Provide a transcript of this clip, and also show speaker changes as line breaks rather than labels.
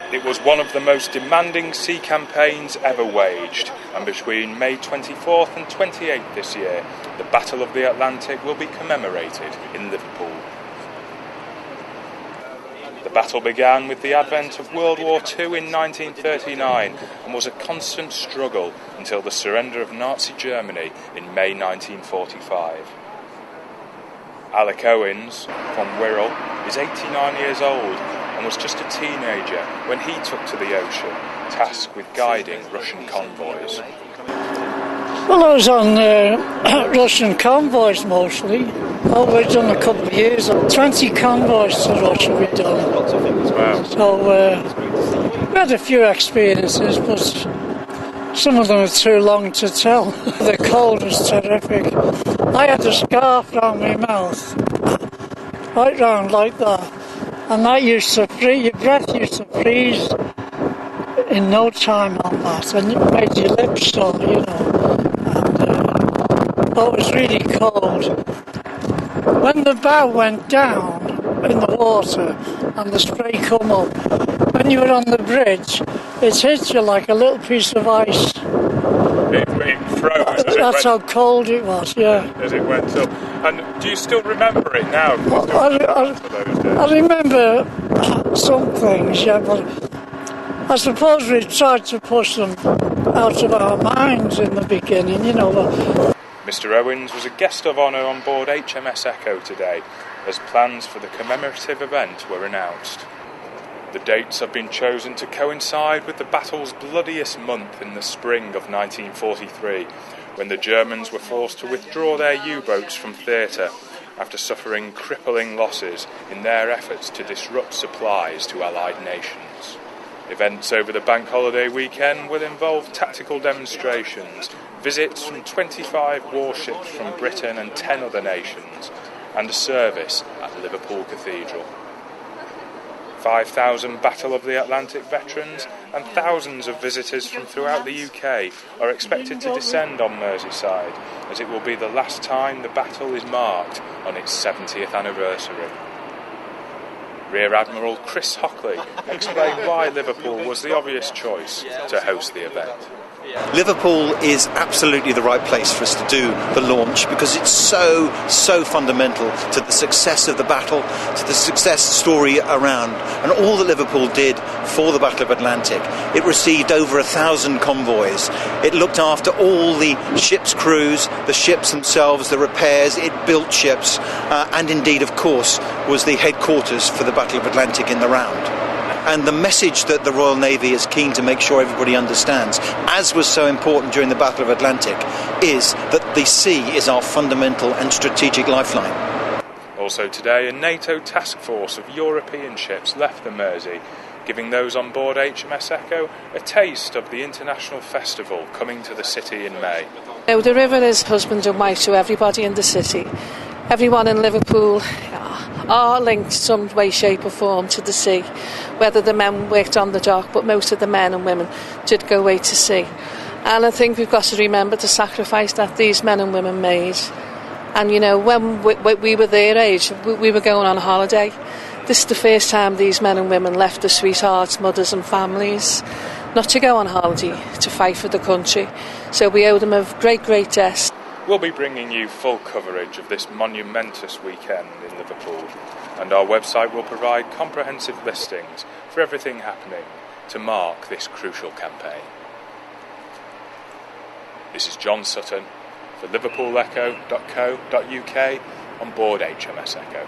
It was one of the most demanding sea campaigns ever waged, and between May 24th and 28th this year, the Battle of the Atlantic will be commemorated in Liverpool. The battle began with the advent of World War II in 1939 and was a constant struggle until the surrender of Nazi Germany in May 1945. Alec Owens from Wirral is 89 years old and was just a teenager when he took to the ocean, tasked with guiding Russian convoys.
Well, I was on Russian convoys mostly. Oh, we've done a couple of years. 20 convoys to Russia we've done.
Wow.
So we had a few experiences, but some of them are too long to tell. The cold was terrific. I had a scarf round my mouth, right round like that. And that used to freeze, your breath used to freeze in no time on that, and it made your lips sore, you know. And it was really cold. When the bow went down in the water and the spray come up, when you were on the bridge, it hit you like a little piece of ice.
It froze.
That's how cold it was, yeah.
As it went up. And do you still remember it now?
I remember some things, yeah, but I suppose we tried to push them out of our minds in the beginning, you know.
Mr. Owens was a guest of honour on board HMS Echo today, as plans for the commemorative event were announced. The dates have been chosen to coincide with the battle's bloodiest month in the spring of 1943, when the Germans were forced to withdraw their U-boats from theatre after suffering crippling losses in their efforts to disrupt supplies to Allied nations. Events over the bank holiday weekend will involve tactical demonstrations, visits from 25 warships from Britain and 10 other nations, and a service at Liverpool Cathedral. 5,000 Battle of the Atlantic veterans and thousands of visitors from throughout the UK are expected to descend on Merseyside, as it will be the last time the battle is marked on its 70th anniversary. Rear Admiral Chris Hockley explained why Liverpool was the obvious choice to host the event.
Liverpool is absolutely the right place for us to do the launch because it's so fundamental to the success of the battle, to the success story around, and all that Liverpool did for the Battle of Atlantic. It received over 1,000 convoys. It looked after all the ship's crews, the ships themselves, the repairs. It built ships, and indeed, of course, was the headquarters for the Battle of Atlantic in the round. And the message that the Royal Navy is keen to make sure everybody understands, as was so important during the Battle of Atlantic, is that the sea is our fundamental and strategic lifeline.
Also today, a NATO task force of European ships left the Mersey, giving those on board HMS Echo a taste of the international festival coming to the city in May.
The river is husband and wife to everybody in the city. Everyone in Liverpool are linked some way, shape or form to the sea, whether the men worked on the dock, but most of the men and women did go away to sea. And I think we've got to remember the sacrifice that these men and women made. And you know, when we were their age, we were going on holiday. This is the first time these men and women left their sweethearts, mothers and families, not to go on holiday, to fight for the country. So we owe them a great debt.
We'll be bringing you full coverage of this monumentous weekend in Liverpool, and our website will provide comprehensive listings for everything happening to mark this crucial campaign. This is John Sutton for LiverpoolEcho.co.uk on board HMS Echo.